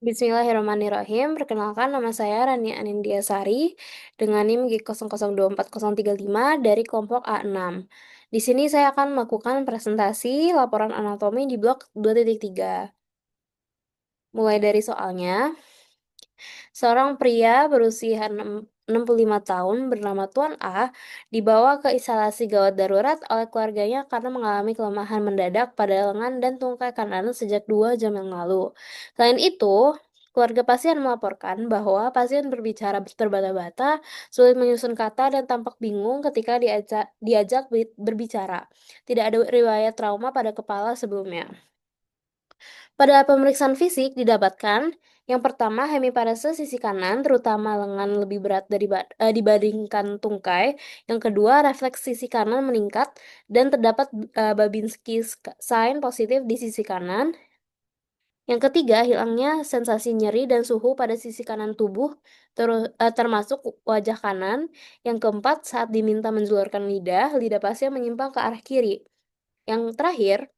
Bismillahirrahmanirrahim. Perkenalkan nama saya Rania Anindya-Sari dengan NIM G00240335 dari kelompok A6. Di sini saya akan melakukan presentasi laporan anatomi di blok 2.3. Mulai dari soalnya, seorang pria berusia 65 tahun bernama Tuan A dibawa ke instalasi gawat darurat oleh keluarganya karena mengalami kelemahan mendadak pada lengan dan tungkai kanan sejak 2 jam yang lalu. Selain itu, keluarga pasien melaporkan bahwa pasien berbicara terbata-bata, sulit menyusun kata, dan tampak bingung ketika diajak berbicara. Tidak ada riwayat trauma pada kepala sebelumnya. Pada pemeriksaan fisik didapatkan yang pertama, hemiparese sisi kanan, terutama lengan lebih berat dibandingkan tungkai. Yang kedua, refleks sisi kanan meningkat dan terdapat Babinski sign positif di sisi kanan. Yang ketiga, hilangnya sensasi nyeri dan suhu pada sisi kanan tubuh, termasuk wajah kanan. Yang keempat, saat diminta menjulurkan lidah pasien menyimpang ke arah kiri. Yang terakhir,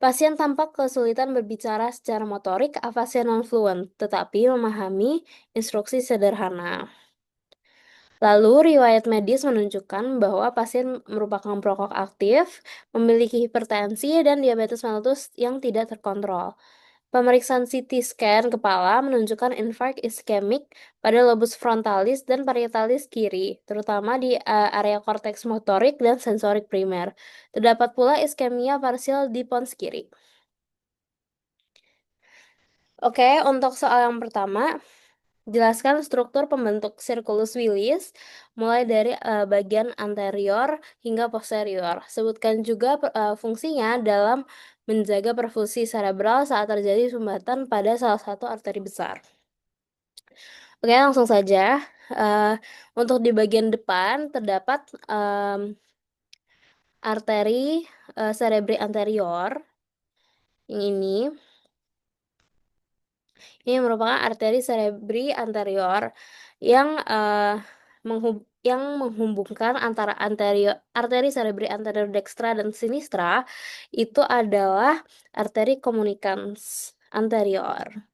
pasien tampak kesulitan berbicara secara motorik, afasia non-fluent, tetapi memahami instruksi sederhana. Lalu, riwayat medis menunjukkan bahwa pasien merupakan perokok aktif, memiliki hipertensi, dan diabetes mellitus yang tidak terkontrol. Pemeriksaan CT scan kepala menunjukkan infark iskemik pada lobus frontalis dan parietalis kiri, terutama di area korteks motorik dan sensorik primer. Terdapat pula iskemia parsial di pons kiri. Oke, untuk soal yang pertama, jelaskan struktur pembentuk circulus Willis mulai dari bagian anterior hingga posterior. Sebutkan juga fungsinya dalam menjaga perfusi serebral saat terjadi sumbatan pada salah satu arteri besar. Oke, langsung saja. Untuk di bagian depan terdapat arteri cerebri anterior. Yang ini merupakan arteri cerebri anterior yang menghubungkan antara arteri cerebri anterior dextra dan sinistra. Itu adalah arteri communicans anterior.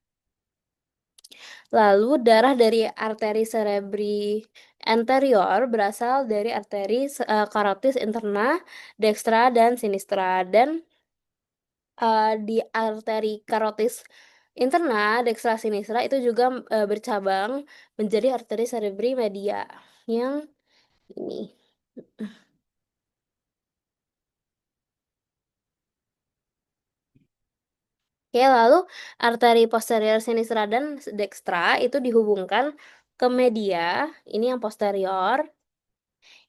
Lalu darah dari arteri cerebri anterior berasal dari arteri carotis interna, dextra, dan sinistra. Dan di arteri carotis interna, dextra, sinistra itu juga bercabang menjadi arteri cerebri media yang ini. Oke, lalu arteri posterior sinistra dan dextra itu dihubungkan ke media, ini yang posterior,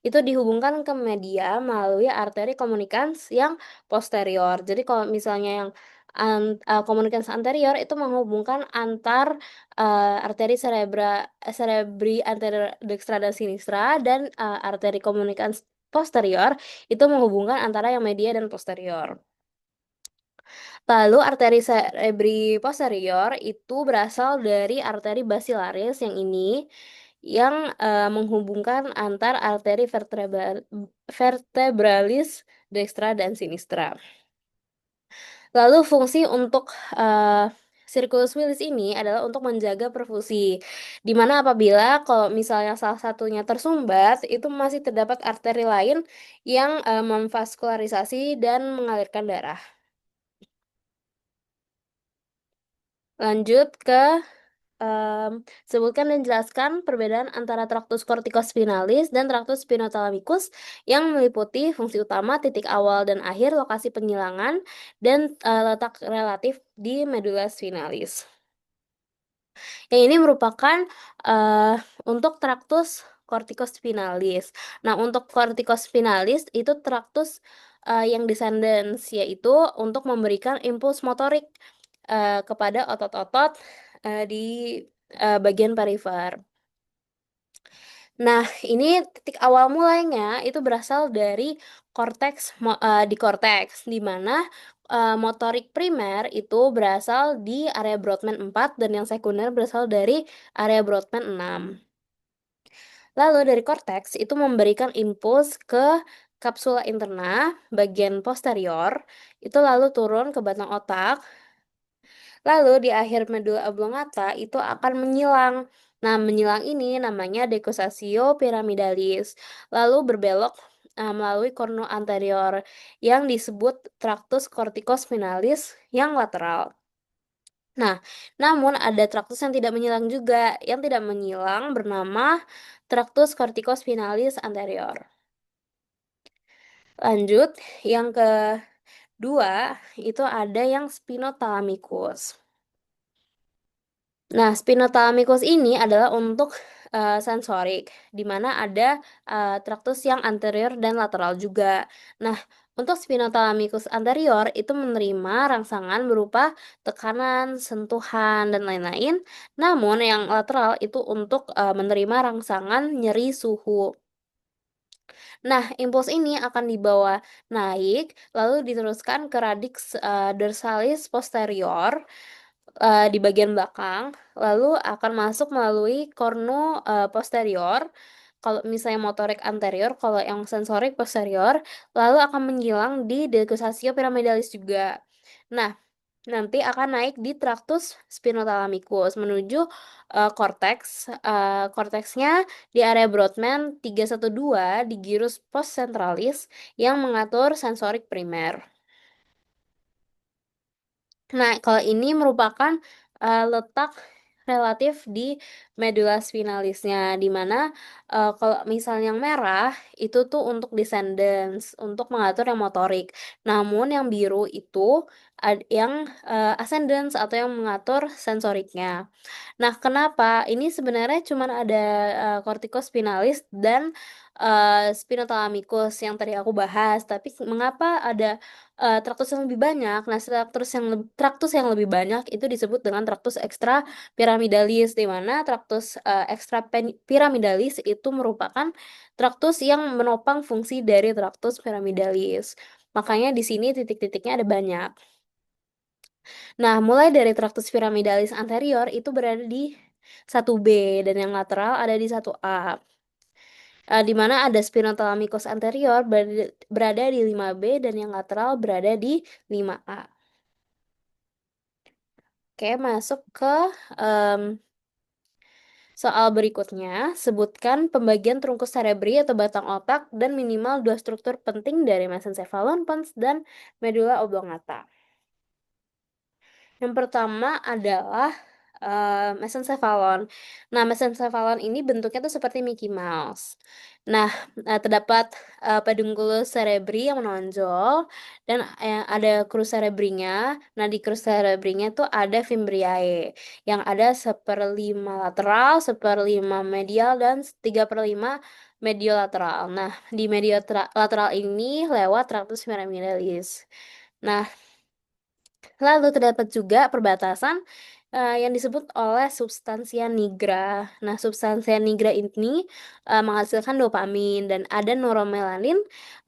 itu dihubungkan ke media melalui arteri komunikans yang posterior. Jadi kalau misalnya yang komunikans anterior itu menghubungkan antar arteri cerebri anterior dextra dan sinistra, dan arteri komunikans posterior itu menghubungkan antara yang media dan posterior. Lalu arteri cerebri posterior itu berasal dari arteri basilaris yang ini, yang menghubungkan antar arteri vertebralis dextra dan sinistra. Lalu fungsi untuk circulus Willis ini adalah untuk menjaga perfusi, di mana apabila kalau misalnya salah satunya tersumbat, itu masih terdapat arteri lain yang memvaskularisasi dan mengalirkan darah. Lanjut ke sebutkan dan jelaskan perbedaan antara traktus corticospinalis dan traktus spinothalamikus yang meliputi fungsi utama, titik awal dan akhir, lokasi penyilangan, dan letak relatif di medulla spinalis. Yang ini merupakan untuk traktus corticospinalis. Nah, untuk corticospinalis itu traktus yang descendens, yaitu untuk memberikan impuls motorik kepada otot-otot di bagian perifer. Nah, ini titik awal mulainya itu berasal dari korteks, di mana motorik primer itu berasal di area Brodmann 4 dan yang sekunder berasal dari area Brodmann 6. Lalu dari korteks itu memberikan impuls ke kapsula interna bagian posterior, itu lalu turun ke batang otak, Lalu di akhir medula oblongata itu akan menyilang. Nah, menyilang ini namanya decussatio pyramidalis. Lalu berbelok melalui cornu anterior yang disebut tractus corticospinalis yang lateral. Nah, namun ada traktus yang tidak menyilang juga. Yang tidak menyilang bernama tractus corticospinalis anterior. Lanjut, yang kedua itu ada yang spinothalamicus. Nah, spinothalamicus ini adalah untuk sensorik, di mana ada traktus yang anterior dan lateral juga. Nah, untuk spinothalamicus anterior itu menerima rangsangan berupa tekanan, sentuhan, dan lain-lain. Namun, yang lateral itu untuk menerima rangsangan nyeri suhu. Nah, impuls ini akan dibawa naik, lalu diteruskan ke radix dorsalis posterior di bagian belakang, lalu akan masuk melalui cornu posterior. Kalau misalnya motorik anterior, kalau yang sensorik posterior, lalu akan menjilang di decussatio pyramidalis juga. Nah, nanti akan naik di tractus spinothalamicus menuju cortex. Korteksnya di area Brodmann 312 di gyrus postcentralis yang mengatur sensorik primer. Nah, kalau ini merupakan letak relatif di medula spinalisnya, di mana kalau misalnya yang merah itu tuh untuk descendants, untuk mengatur yang motorik. Namun yang biru itu yang ascendants atau yang mengatur sensoriknya. Nah, kenapa? Ini sebenarnya cuma ada corticospinalis dan spinothalamicus yang tadi aku bahas, tapi mengapa ada traktus yang lebih banyak? Nah, traktus yang lebih banyak itu disebut dengan traktus extra pyramidalis, di mana traktus extra pyramidalis itu merupakan traktus yang menopang fungsi dari traktus pyramidalis. Makanya di sini titik-titiknya ada banyak. Nah, mulai dari traktus pyramidalis anterior itu berada di 1B dan yang lateral ada di 1A. Di mana ada spinothalamicus anterior berada di 5B dan yang lateral berada di 5A. Oke, masuk ke em, soal berikutnya. Sebutkan pembagian trunkus cerebri atau batang otak dan minimal dua struktur penting dari mesencephalon, pons, dan medula oblongata. Yang pertama adalah mesencephalon. Nah, mesencephalon ini bentuknya tuh seperti Mickey Mouse. Nah, terdapat pedunculus cerebri yang menonjol dan ada crus cerebrinya. Nah, di crus cerebrinya tuh ada fimbriae yang ada 1/5 lateral, 1/5 medial, dan 3/5 mediolateral. Nah, di mediolateral ini lewat tractus pyramidalis. Nah, lalu terdapat juga perbatasan yang disebut oleh substansia nigra. Nah, substansia nigra ini menghasilkan dopamin dan ada neuromelanin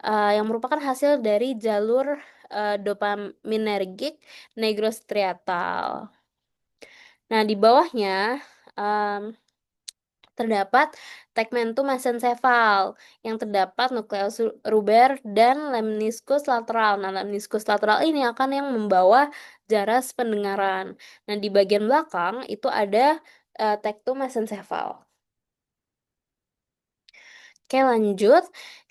yang merupakan hasil dari jalur dopaminergic negrostriatal. Nah, di bawahnya em, terdapat tegmentum mesencephal yang terdapat nukleus ruber dan lemniscus lateral. Nah, lemniscus lateral ini akan yang membawa jaras pendengaran. Nah, di bagian belakang itu ada tectum mesencephal. Oke, lanjut.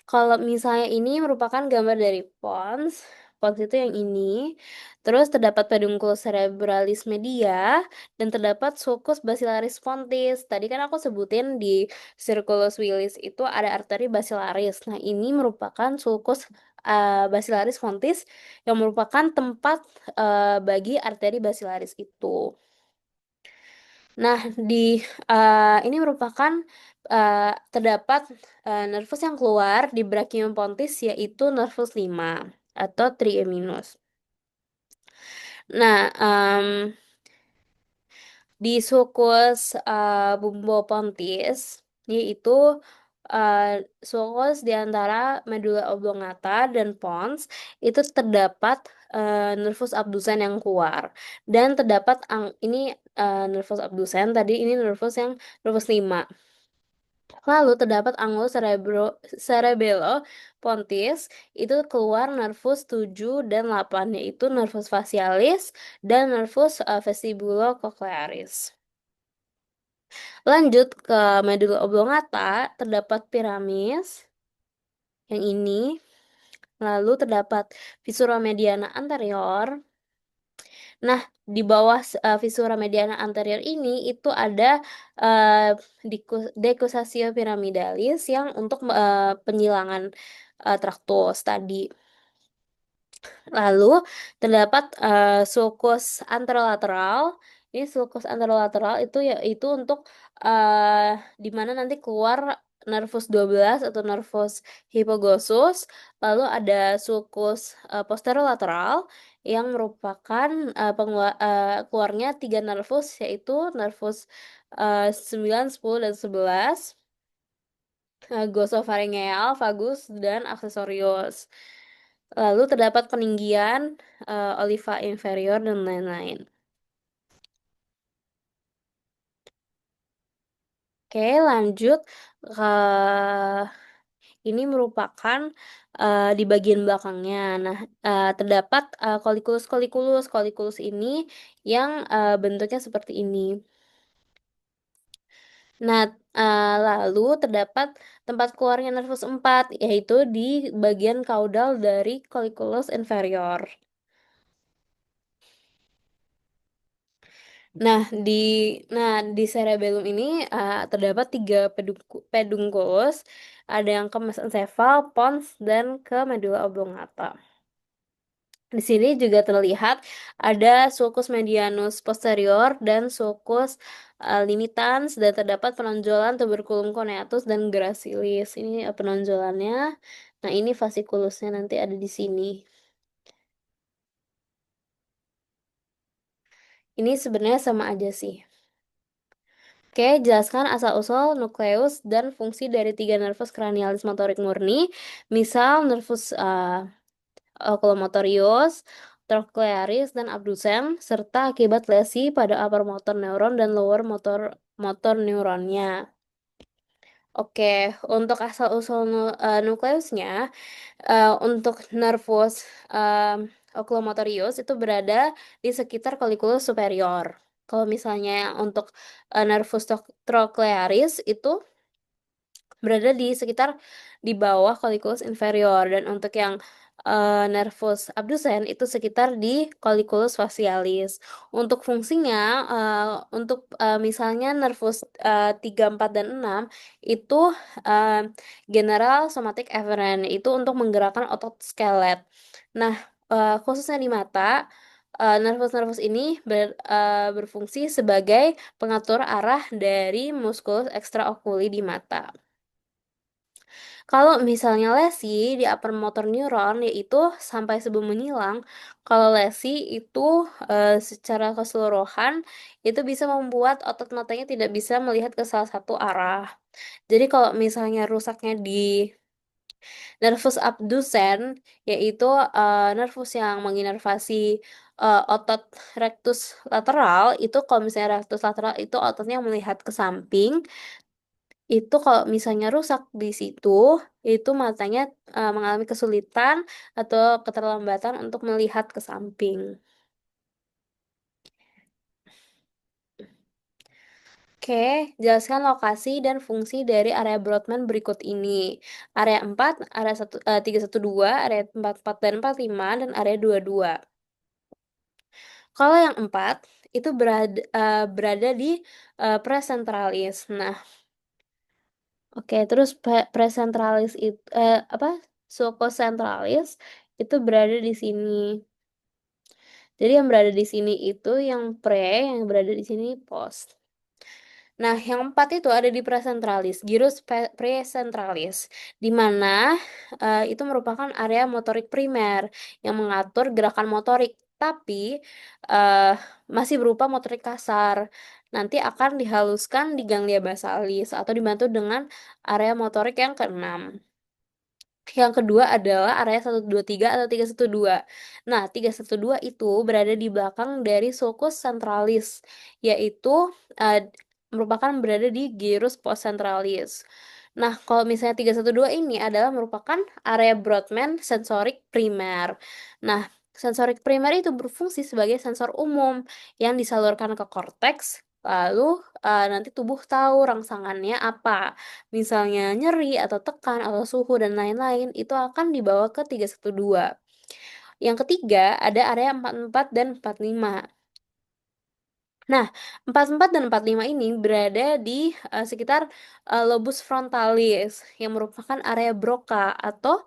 Kalau misalnya ini merupakan gambar dari pons. Pons itu yang ini. Terus terdapat pedunculus cerebralis media dan terdapat sulcus basilaris fontis. Tadi kan aku sebutin di circulus willis itu ada arteri basilaris. Nah, ini merupakan sulcus basilaris fontis yang merupakan tempat bagi arteri basilaris itu. Nah, di ini merupakan terdapat nervus yang keluar di brachium pontis yaitu nervus 5 atau trieminus. Nah, di sulcus bumbopontis yaitu uh, sulcus di antara medula oblongata dan pons itu terdapat nervus abdusen yang keluar dan terdapat ini nervus abdusen tadi ini nervus 5. Lalu terdapat angulus cerebellopontis, itu keluar nervus 7 dan 8, yaitu nervus facialis dan nervus vestibulocochlearis. Lanjut ke medulla oblongata, terdapat piramis, yang ini. Lalu terdapat visura mediana anterior. Nah, di bawah visura mediana anterior ini itu ada uh, decussatio pyramidalis yang untuk penyilangan traktus tadi. Lalu terdapat sulcus anterolateral. Ini sulcus anterolateral itu yaitu untuk di mana nanti keluar nervus 12 atau nervus hypoglossum. Lalu ada sulcus posterolateral yang merupakan keluarnya tiga nervus, yaitu nervus 9, 10, dan 11, glossopharyngeal, vagus, dan accessorius. Lalu terdapat peninggian oliva inferior dan lain-lain. Oke, lanjut ke ini merupakan di bagian belakangnya. Nah, terdapat kolikulus. Kolikulus ini yang bentuknya seperti ini. Nah, lalu terdapat tempat keluarnya nervus 4, yaitu di bagian kaudal dari kolikulus inferior. Nah, di di cerebellum ini terdapat tiga pedunculus, ada yang ke mesencephal, pons, dan ke medulla oblongata. Di sini juga terlihat ada sulcus medianus posterior dan sulcus limitans, dan terdapat penonjolan tuberculum coneatus dan gracilis. Ini penonjolannya. Nah, ini fascikulusnya nanti ada di sini. Ini sebenarnya sama aja sih. Oke, jelaskan asal-usul, nukleus, dan fungsi dari tiga nervus cranialis motorik murni, misal nervus oculomotorius, trochlearis, dan abdusen, serta akibat lesi pada upper motor neuron dan lower motor motor neuronnya. Oke, untuk asal-usul nukleusnya, untuk nervus oculomotorius itu berada di sekitar colliculus superior. Kalau misalnya untuk nervus trochlearis itu berada di sekitar di bawah colliculus inferior, dan untuk yang nervus abducens itu sekitar di colliculus facialis. Untuk fungsinya untuk misalnya nervus 3, 4, dan 6 itu uh, general somatic efferent, itu untuk menggerakkan otot skelet. Nah, khususnya di mata, nervus-nervus ini berfungsi sebagai pengatur arah dari muskulus extraoculi di mata. Kalau misalnya lesi di upper motor neuron, yaitu sampai sebelum menyilang, kalau lesi itu secara keseluruhan itu bisa membuat otot matanya tidak bisa melihat ke salah satu arah. Jadi kalau misalnya rusaknya di nervus abducens, yaitu nervus yang menginervasi otot rectus lateral, itu kalau misalnya rectus lateral itu ototnya melihat ke samping, itu kalau misalnya rusak di situ, itu matanya mengalami kesulitan atau keterlambatan untuk melihat ke samping. Oke, jelaskan lokasi dan fungsi dari area Brodmann berikut ini. Area 4, area 312, area 44 dan 45, dan area 22. Kalau yang 4, itu berada di presentralis. Nah, oke, terus presentralis itu apa? Sulcocentralis itu berada di sini. Jadi yang berada di sini itu yang yang berada di sini post. Nah, yang 4 itu ada di presentralis, gyrus presentralis, di mana itu merupakan area motorik primer yang mengatur gerakan motorik, tapi uh, masih berupa motorik kasar. Nanti akan dihaluskan di ganglia basalis atau dibantu dengan area motorik yang keenam. Yang kedua adalah area 123 atau 312. Nah, 312 itu berada di belakang dari sulcus centralis, yaitu merupakan berada di gyrus postcentralis. Nah, kalau misalnya 312 ini adalah merupakan area Brodmann sensorik primer. Nah, sensorik primer itu berfungsi sebagai sensor umum yang disalurkan ke korteks, lalu nanti tubuh tahu rangsangannya apa. Misalnya nyeri atau tekan atau suhu dan lain-lain, itu akan dibawa ke 312. Yang ketiga ada area 44 dan 45. Nah, 44 dan 45 ini berada di sekitar lobus frontalis yang merupakan area Broca atau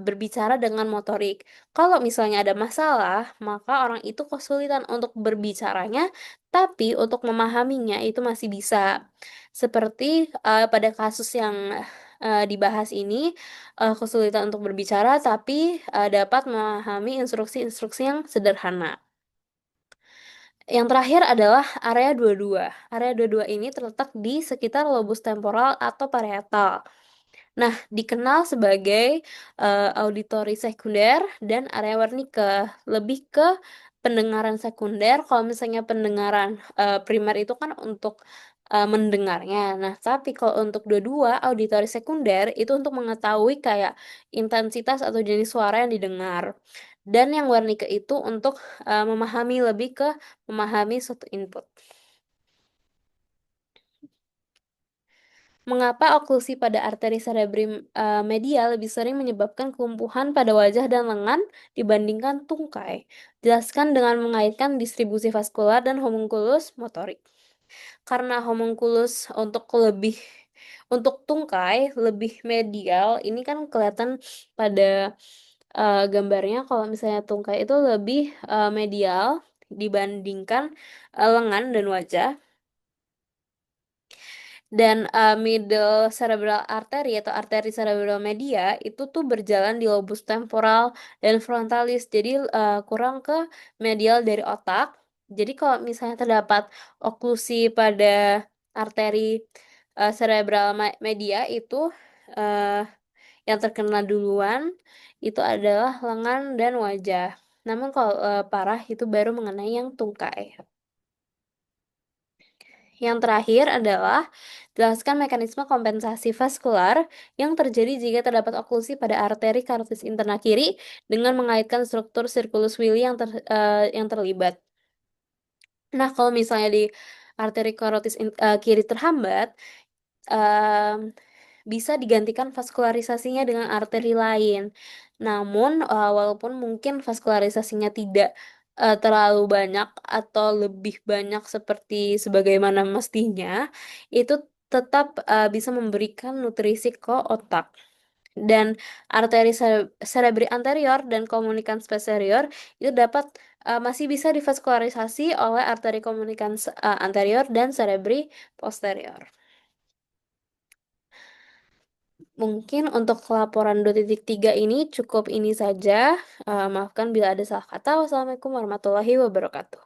berbicara dengan motorik. Kalau misalnya ada masalah, maka orang itu kesulitan untuk berbicaranya, tapi untuk memahaminya itu masih bisa. Seperti pada kasus yang dibahas ini, kesulitan untuk berbicara, tapi dapat memahami instruksi-instruksi yang sederhana. Yang terakhir adalah area 22. Area 22 ini terletak di sekitar lobus temporal atau parietal. Nah, dikenal sebagai auditori sekunder dan area Wernicke. Lebih ke pendengaran sekunder. Kalau misalnya pendengaran primer itu kan untuk mendengarnya. Nah, tapi kalau untuk dua-dua, auditori sekunder itu untuk mengetahui kayak intensitas atau jenis suara yang didengar. Dan yang Wernicke itu untuk memahami lebih ke memahami suatu input. Mengapa oklusi pada arteri cerebri medial lebih sering menyebabkan kelumpuhan pada wajah dan lengan dibandingkan tungkai? Jelaskan dengan mengaitkan distribusi vaskular dan homunculus motorik. Karena homunculus untuk tungkai lebih medial, ini kan kelihatan pada gambarnya kalau misalnya tungkai itu lebih medial dibandingkan lengan dan wajah. Dan middle cerebral artery atau arteri cerebral media itu tuh berjalan di lobus temporal dan frontalis. Jadi kurang ke medial dari otak. Jadi kalau misalnya terdapat oklusi pada arteri cerebral media itu uh, yang terkena duluan itu adalah lengan dan wajah. Namun kalau parah itu baru mengenai yang tungkai. Yang terakhir adalah jelaskan mekanisme kompensasi vaskular yang terjadi jika terdapat oklusi pada arteri karotis interna kiri dengan mengaitkan struktur sirkulus Willi yang terlibat. Nah, kalau misalnya di arteri karotis kiri terhambat, em, bisa digantikan vaskularisasinya dengan arteri lain. Namun, walaupun mungkin vaskularisasinya tidak terlalu banyak atau lebih banyak seperti sebagaimana mestinya, itu tetap bisa memberikan nutrisi ke otak. Dan arteri cerebri anterior dan komunikans posterior itu masih bisa divaskularisasi oleh arteri komunikans anterior dan cerebri posterior. Mungkin untuk laporan 2.3 ini cukup ini saja. Maafkan bila ada salah kata. Wassalamualaikum warahmatullahi wabarakatuh.